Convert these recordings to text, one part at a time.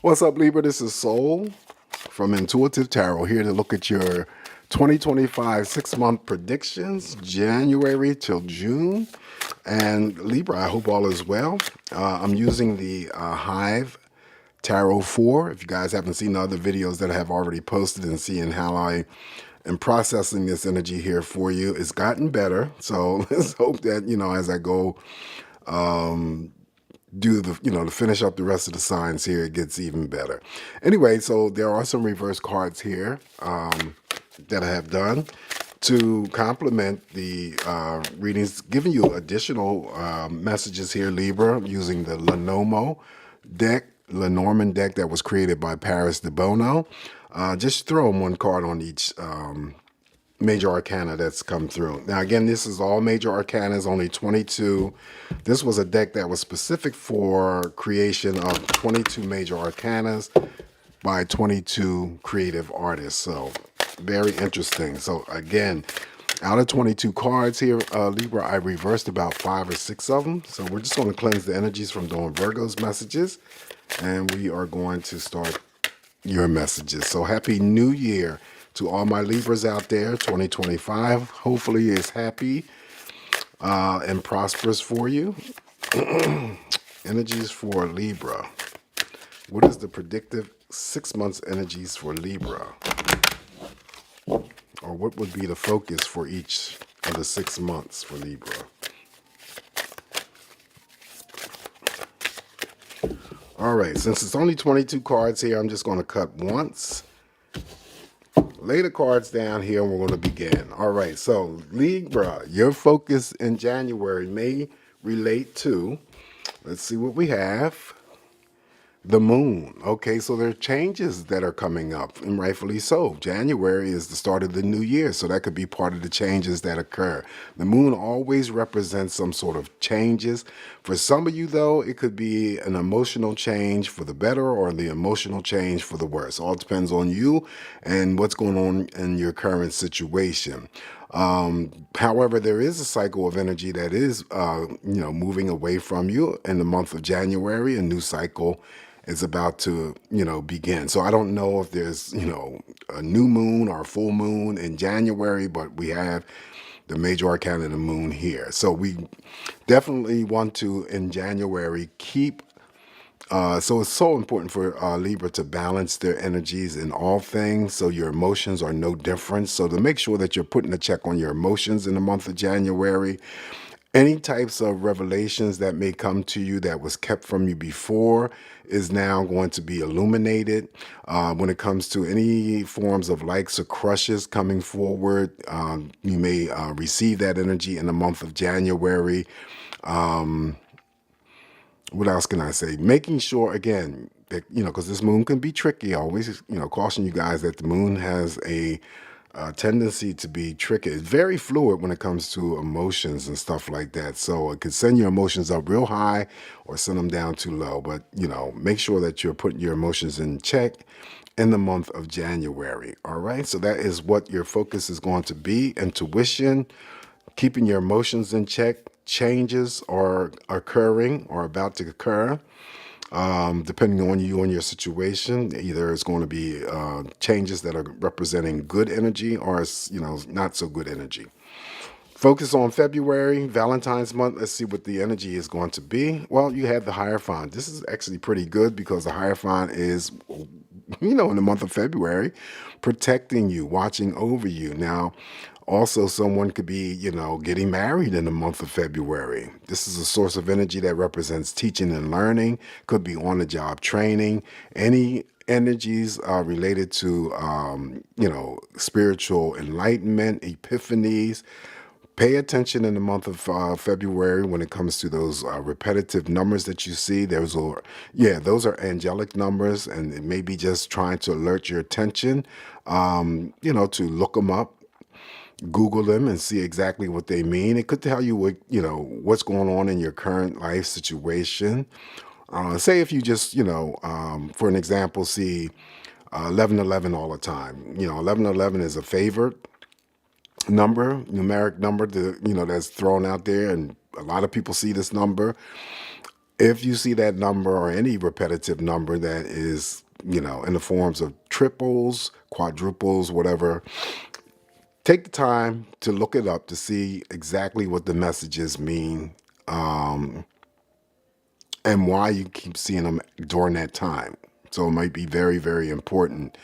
What's up, Libra? This is Soul from Intuitive Tarot here to look at your 2025 6-month predictions, January till June. And Libra, I hope all is well. I'm using the HIVE Tarot 4. If you guys haven't seen the other videos that I have already posted and seeing how I am processing this energy here for you, it's gotten better. So let's hope that, as I go do the, to finish up the rest of the signs here, it gets even better. Anyway, so there are some reverse cards here that I have done to complement the readings, giving you additional messages here, Libra, using the Lenormand deck that was created by Paris de Bono. Just throw them one card on each major arcana that's come through. Now, again, this is all major arcanas, only 22. This was a deck that was specific for creation of 22 major arcanas by 22 creative artists. So very interesting. So again, out of 22 cards here, Libra, I reversed about 5 or 6 of them. So we're just going to cleanse the energies from Dawn Virgo's messages, and we are going to start your messages. So happy New Year to all my Libras out there. 2025 hopefully is happy and prosperous for you. Energies for Libra. What is the predictive 6 months energies for Libra? Or what would be the focus for each of the 6 months for Libra? All right, since it's only 22 cards here, I'm just going to cut once. Lay the cards down here and we're going to begin. All right, so Libra, your focus in January may relate to, let's see what we have. The moon. Okay, so there are changes that are coming up, and rightfully so. January is the start of the new year, so that could be part of the changes that occur. The moon always represents some sort of changes. For some of you, though, it could be an emotional change for the better or the emotional change for the worse. All depends on you and what's going on in your current situation. However, there is a cycle of energy that is, moving away from you in the month of January. A new cycle is about to, begin. So I don't know if there's, a new moon or a full moon in January, but we have the major arcana of the moon here. So we definitely want to, in January, keep so it's so important for Libra to balance their energies in all things, so your emotions are no different. So to make sure that you're putting a check on your emotions in the month of January, any types of revelations that may come to you that was kept from you before is now going to be illuminated. When it comes to any forms of likes or crushes coming forward, you may receive that energy in the month of January. What else can I say? Making sure, again, that, because this moon can be tricky. I always, caution you guys that the moon has a tendency to be tricky. It's very fluid when it comes to emotions and stuff like that. So it could send your emotions up real high or send them down too low. But, make sure that you're putting your emotions in check in the month of January. All right. So that is what your focus is going to be. Intuition, keeping your emotions in check. Changes are occurring or about to occur, depending on you and your situation. Either it's going to be changes that are representing good energy or, not so good energy. Focus on February, Valentine's month. Let's see what the energy is going to be. Well, you have the Hierophant. This is actually pretty good because the Hierophant is, in the month of February, protecting you, watching over you. Now, also, someone could be, getting married in the month of February. This is a source of energy that represents teaching and learning, could be on-the-job training, any energies related to, spiritual enlightenment, epiphanies. Pay attention in the month of February when it comes to those repetitive numbers that you see. Those are angelic numbers, and it may be just trying to alert your attention, to look them up. Google them and see exactly what they mean. It could tell you what, what's going on in your current life situation. Say if you just, for an example, see 1111 all the time. 1111 is a favored number, numeric number, that's thrown out there, and a lot of people see this number. If you see that number or any repetitive number that is, in the forms of triples, quadruples, whatever, take the time to look it up to see exactly what the messages mean, and why you keep seeing them during that time. So it might be very, very important,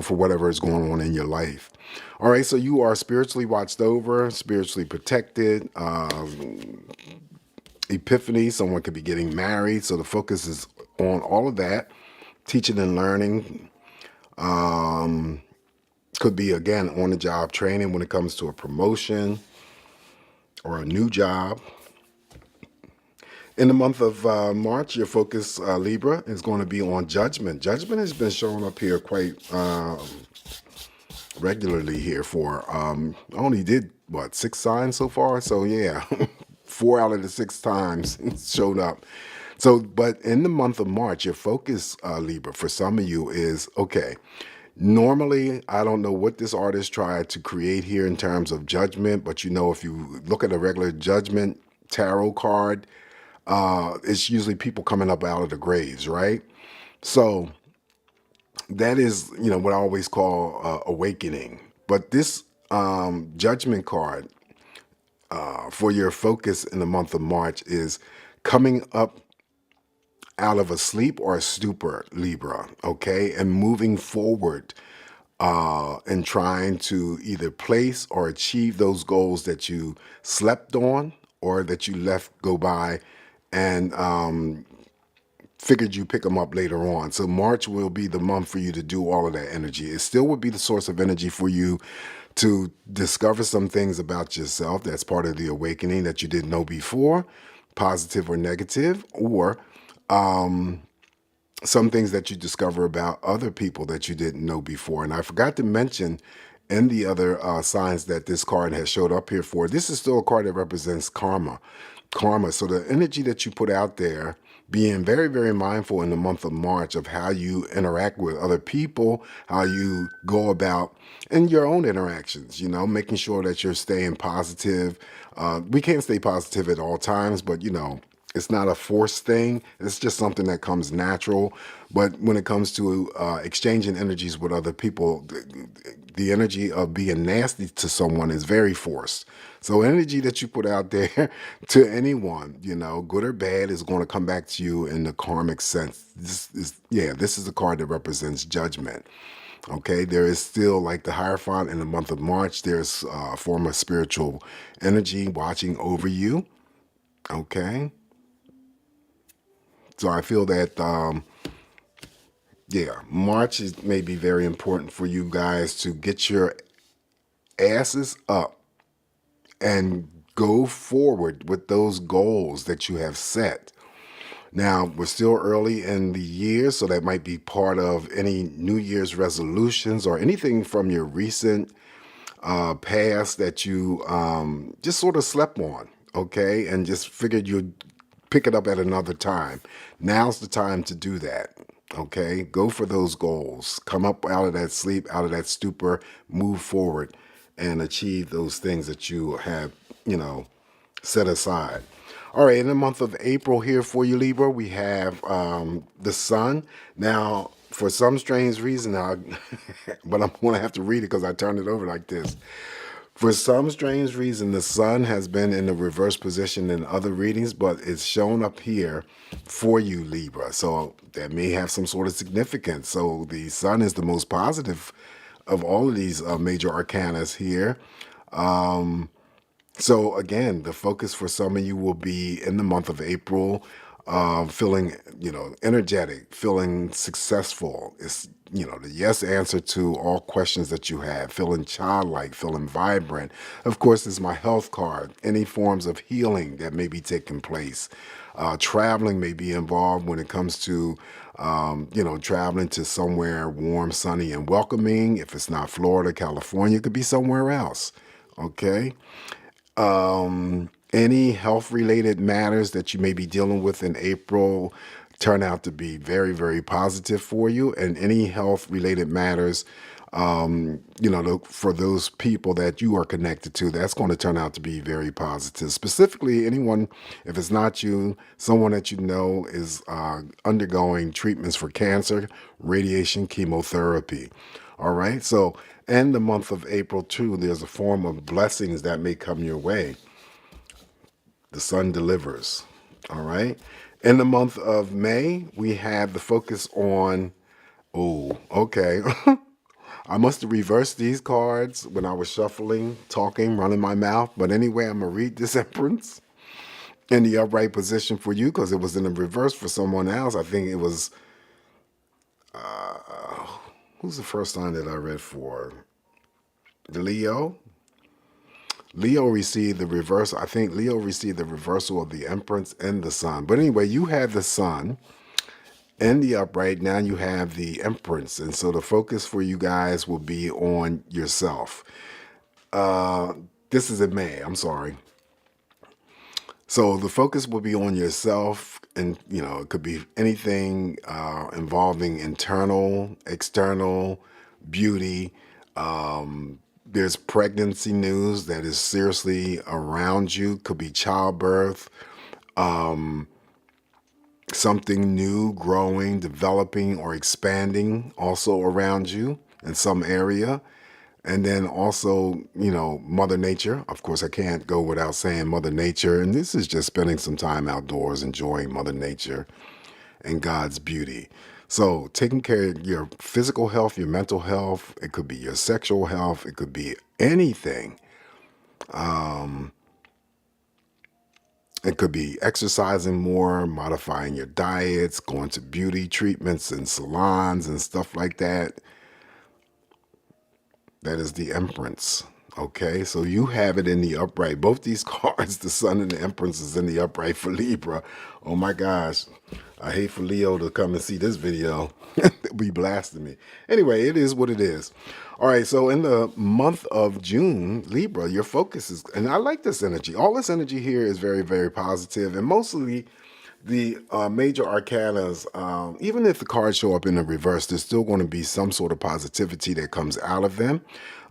for whatever is going on in your life. All right, so you are spiritually watched over, spiritually protected. Epiphany, someone could be getting married. So the focus is on all of that. Teaching and learning. Could be, again, on the job training when it comes to a promotion or a new job. In the month of March, your focus, Libra, is going to be on judgment. Judgment has been showing up here quite regularly here for, I only did, 6 signs so far? So yeah, 4 out of the 6 times it's showed up. So, but in the month of March, your focus, Libra, for some of you is, okay, normally, I don't know what this artist tried to create here in terms of judgment, but if you look at a regular judgment tarot card, it's usually people coming up out of the graves, right? So that is, what I always call awakening. But this judgment card for your focus in the month of March is coming up out of a sleep or a stupor, Libra, okay, and moving forward and trying to either place or achieve those goals that you slept on or that you left go by, and figured you pick them up later on. So March will be the month for you to do all of that energy. It still would be the source of energy for you to discover some things about yourself. That's part of the awakening that you didn't know before, positive or negative, or some things that you discover about other people that you didn't know before. And I forgot to mention in the other signs that this card has showed up here for, this is still a card that represents karma. Karma. So the energy that you put out there, being very, very mindful in the month of March of how you interact with other people, how you go about in your own interactions, making sure that you're staying positive. We can't stay positive at all times, but it's not a forced thing. It's just something that comes natural. But when it comes to exchanging energies with other people, the energy of being nasty to someone is very forced. So energy that you put out there to anyone, good or bad, is going to come back to you in the karmic sense. This is a card that represents judgment. Okay, there is still, like the Hierophant in the month of March, there's a form of spiritual energy watching over you. Okay. So I feel that, March may be very important for you guys to get your asses up and go forward with those goals that you have set. Now, we're still early in the year, so that might be part of any New Year's resolutions or anything from your recent past that you just sort of slept on, okay, and just figured you'd pick it up at another time. Now's the time to do that, okay? Go for those goals. Come up out of that sleep, out of that stupor, move forward, and achieve those things that you have, set aside. All right, in the month of April here for you, Libra, we have the sun. Now, for some strange reason, but I'm going to have to read it because I turned it over like this. For some strange reason, the sun has been in the reverse position in other readings, but it's shown up here for you, Libra. So that may have some sort of significance. So the sun is the most positive of all of these major arcanas here. So again, the focus for some of you will be in the month of April, feeling, energetic, feeling successful. It's, the yes answer to all questions that you have, feeling childlike, feeling vibrant. Of course, it's my health card. Any forms of healing that may be taking place. Traveling may be involved when it comes to, traveling to somewhere warm, sunny, and welcoming. If it's not Florida, California, it could be somewhere else. Okay. Any health-related matters that you may be dealing with in April turn out to be very, very positive for you. And any health-related matters for those people that you are connected to, that's going to turn out to be very positive. Specifically, anyone, if it's not you, someone that you know is undergoing treatments for cancer, radiation, chemotherapy. All right. So, and the month of April too, there's a form of blessings that may come your way. The sun delivers. All right. In the month of May, we have the focus on, oh, okay. I must have reversed these cards when I was shuffling, talking, running my mouth. But anyway, I'm going to read this Empress in the upright position for you because it was in the reverse for someone else. I think it was, who's the first sign that I read for? The Leo? Leo received the reverse. I think Leo received the reversal of the Empress and the Sun. But anyway, you have the Sun and the upright. Now you have the Empress. And so the focus for you guys will be on yourself. This is in May. I'm sorry. So the focus will be on yourself, and it could be anything involving internal, external, beauty. There's pregnancy news that is seriously around you. Could be childbirth, something new, growing, developing, or expanding also around you in some area. And then also, Mother Nature. Of course, I can't go without saying Mother Nature. And this is just spending some time outdoors, enjoying Mother Nature and God's beauty. So taking care of your physical health, your mental health, it could be your sexual health, it could be anything. It could be exercising more, modifying your diets, going to beauty treatments and salons and stuff like that. That is the Empress. Okay, so you have it in the upright. Both these cards, the Sun and the Empress, is in the upright for Libra. Oh my gosh. I hate for Leo to come and see this video. They'll be blasting me. Anyway, it is what it is. All right, so in the month of June, Libra, your focus is, and I like this energy. All this energy here is very, very positive, and mostly the major arcanas, even if the cards show up in the reverse, there's still going to be some sort of positivity that comes out of them.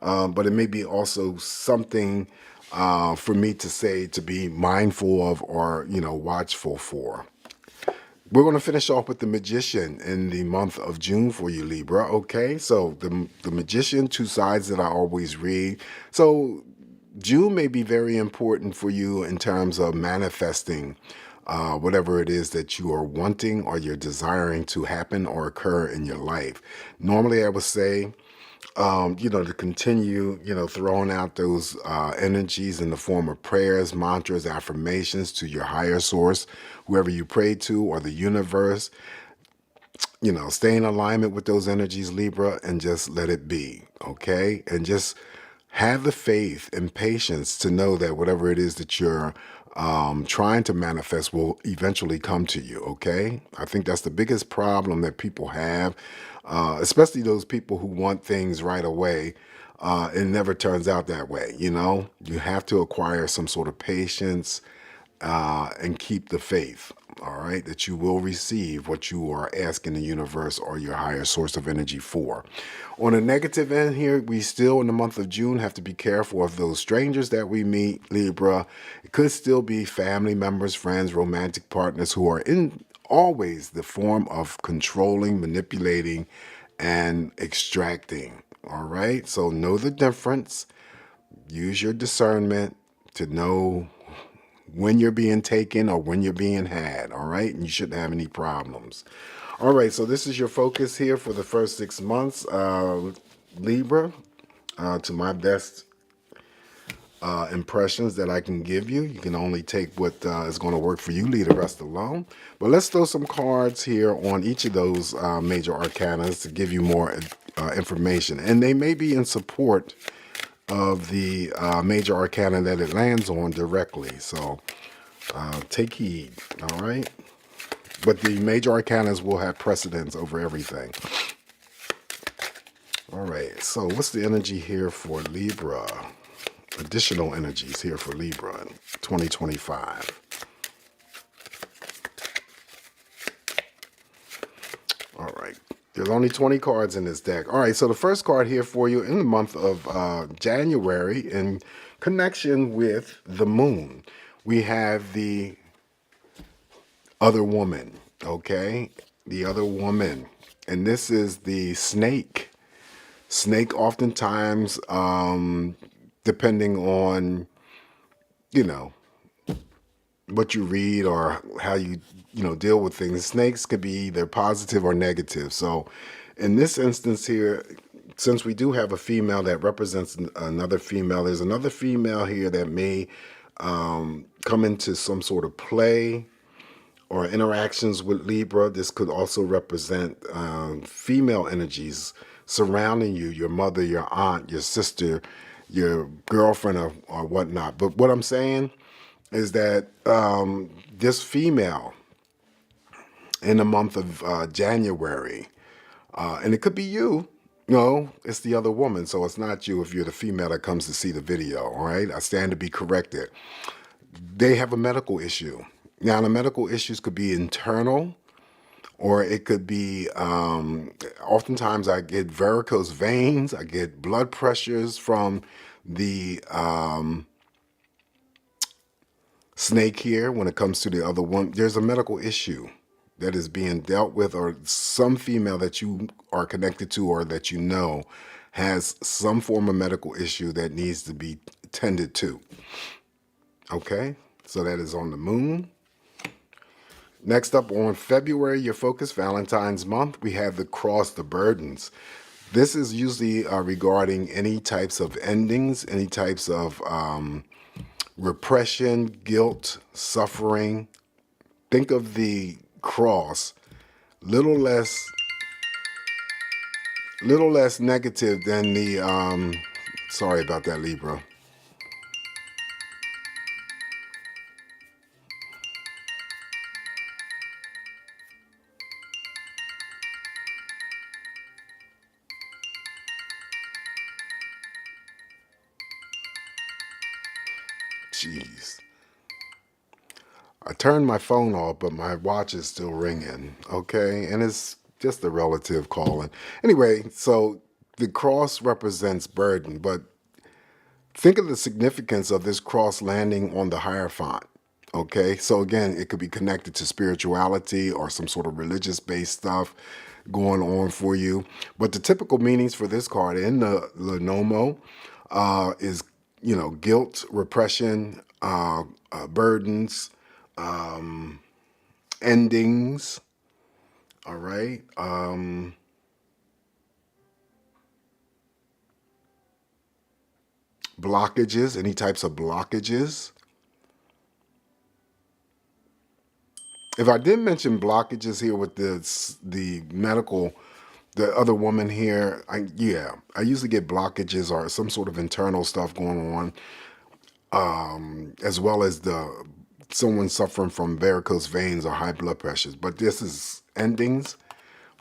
But it may be also something for me to say to be mindful of or, watchful for. We're going to finish off with the Magician in the month of June for you, Libra. Okay, so the Magician, two sides that I always read. So June may be very important for you in terms of manifesting whatever it is that you are wanting or you're desiring to happen or occur in your life. Normally, I would say, to continue, throwing out those energies in the form of prayers, mantras, affirmations to your higher source, whoever you pray to, or the universe. Stay in alignment with those energies, Libra, and just let it be, okay? And just have the faith and patience to know that whatever it is that you're trying to manifest will eventually come to you, okay? I think that's the biggest problem that people have, especially those people who want things right away. It never turns out that way, You have to acquire some sort of patience and keep the faith, all right, that you will receive what you are asking the universe or your higher source of energy for. On a negative end here, we still in the month of June have to be careful of those strangers that we meet, Libra. It could still be family members, friends, romantic partners who are in always the form of controlling, manipulating, and extracting, all right? So know the difference. Use your discernment to know when you're being taken or when you're being had, all right? And you shouldn't have any problems. All right, so this is your focus here for the first 6 months, Libra, to my best impressions that I can give you. You can only take what is going to work for you, leave the rest alone. But let's throw some cards here on each of those major arcanas to give you more information. And they may be in support of the major arcana that it lands on directly. So take heed, all right? But the major arcanas will have precedence over everything. All right, so what's the energy here for Libra? Additional energies here for Libra in 2025. All right. There's only 20 cards in this deck. All right, so the first card here for you in the month of January, in connection with the moon, we have the other woman, okay? The other woman. And this is the snake. Snake oftentimes, depending on, you know, what you read or how you deal with things, snakes could be either positive or negative. So in this instance here, since we do have a female that represents another female, there's another female here that may come into some sort of play or interactions with Libra. This could also represent female energies surrounding you, your mother, your aunt, your sister, your girlfriend, or whatnot. But what I'm saying is that this female in the month of January, and it could be you. No, it's the other woman, so it's not you if you're the female that comes to see the video, all right? I stand to be corrected. They have a medical issue. Now, the medical issues could be internal, or it could be, oftentimes I get varicose veins, I get blood pressures from the snake here when it comes to the other one. There's a medical issue that is being dealt with, or some female that you are connected to or that you know has some form of medical issue that needs to be tended to. Okay, so that is on the moon. Next up, on February, your focus, Valentine's month, we have the cross, the burdens. This is usually regarding any types of endings, any types of repression, guilt, suffering. Think of the cross, little less negative than the sorry about that, Libra. Jeez. I turned my phone off, but my watch is still ringing, okay? And it's just a relative calling. Anyway, so the cross represents burden, but think of the significance of this cross landing on the Hierophant, okay? So again, it could be connected to spirituality or some sort of religious-based stuff going on for you. But the typical meanings for this card in the Lenomo is, guilt, repression, burdens, endings, all right? Blockages, any types of blockages. If I did mention blockages here with the medical, the other woman here, I usually get blockages or some sort of internal stuff going on, as well as someone suffering from varicose veins or high blood pressures. But this is endings,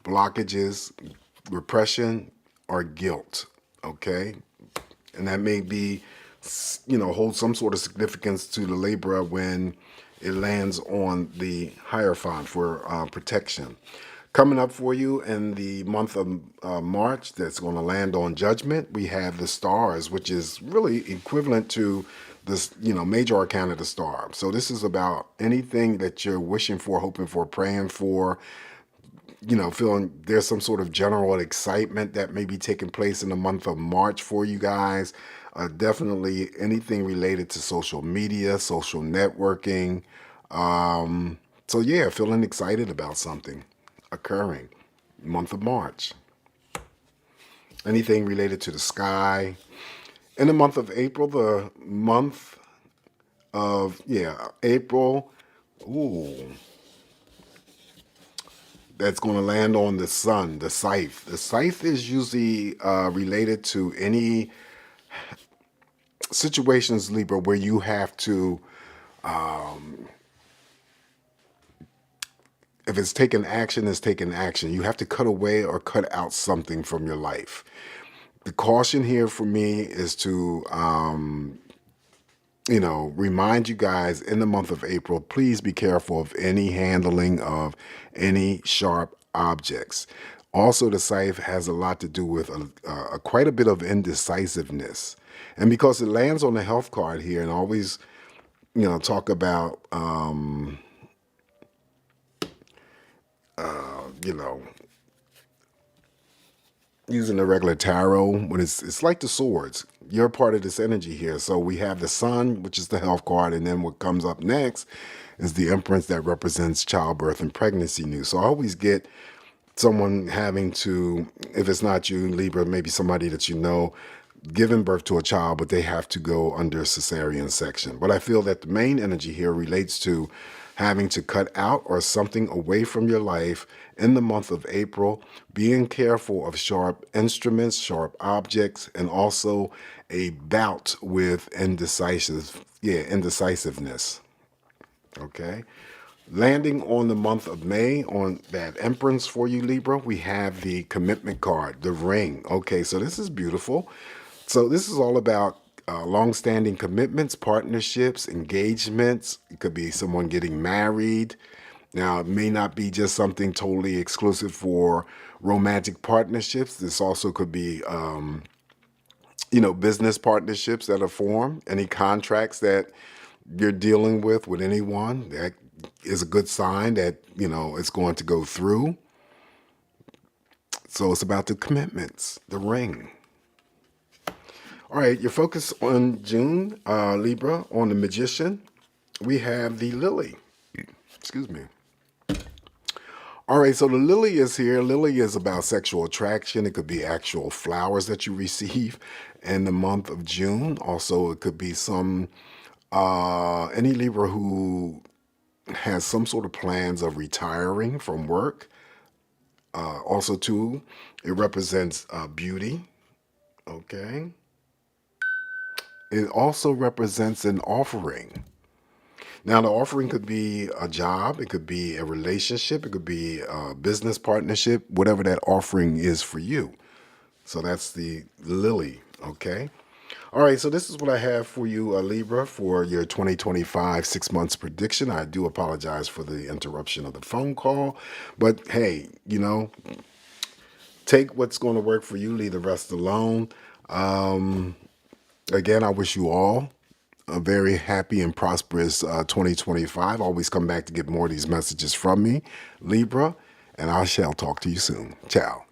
blockages, repression, or guilt, okay? And that may be, hold some sort of significance to the Libra when it lands on the Hierophant for protection. Coming up for you in the month of March, that's going to land on Judgment, we have the stars, which is really equivalent to this, major arcana of the star. So this is about anything that you're wishing for, hoping for, praying for, feeling there's some sort of general excitement that may be taking place in the month of March for you guys. Definitely anything related to social media, social networking. So yeah, feeling excited about something occurring month of March. Anything related to the sky. In the month of April, the month of, April, ooh, that's going to land on the sun, the scythe. The scythe is usually related to any situations, Libra, where you have to, if it's taking action, it's taking action. You have to cut away or cut out something from your life. The caution here for me is to, remind you guys in the month of April, please be careful of any handling of any sharp objects. Also, the scythe has a lot to do with quite a bit of indecisiveness. And because it lands on the health card here, and always, talk about, you know, using the regular tarot, when it's like the swords. You're part of this energy here. So we have the sun, which is the health card, and then what comes up next is the Empress that represents childbirth and pregnancy news. So I always get someone having to, if it's not you, Libra, maybe somebody that you know, giving birth to a child, but they have to go under cesarean section. But I feel that the main energy here relates to having to cut out or something away from your life in the month of April, being careful of sharp instruments, sharp objects, and also a bout with indecisiveness. Okay. Landing on the month of May on that Empress for you, Libra, we have the commitment card, the ring. Okay, so this is beautiful. So this is all about long-standing commitments, partnerships, engagements. It could be someone getting married. Now, it may not be just something totally exclusive for romantic partnerships. This also could be, business partnerships that are formed, any contracts that you're dealing with anyone. That is a good sign that, it's going to go through. So it's about the commitments, the ring. All right, your focus on June, Libra, on the Magician, we have the Lily. Excuse me. All right, so the Lily is here. Lily is about sexual attraction. It could be actual flowers that you receive in the month of June. Also, it could be any Libra who has some sort of plans of retiring from work. Also, too, it represents beauty. Okay. It also represents an offering. Now, the offering could be a job, it could be a relationship, it could be a business partnership, whatever that offering is for you. So that's the Lily, okay? All right, so this is what I have for you, Libra, for your 2025 6 months prediction. I do apologize for the interruption of the phone call, but hey, take what's going to work for you, leave the rest alone. Again, I wish you all a very happy and prosperous 2025. Always come back to get more of these messages from me, Libra, and I shall talk to you soon. Ciao.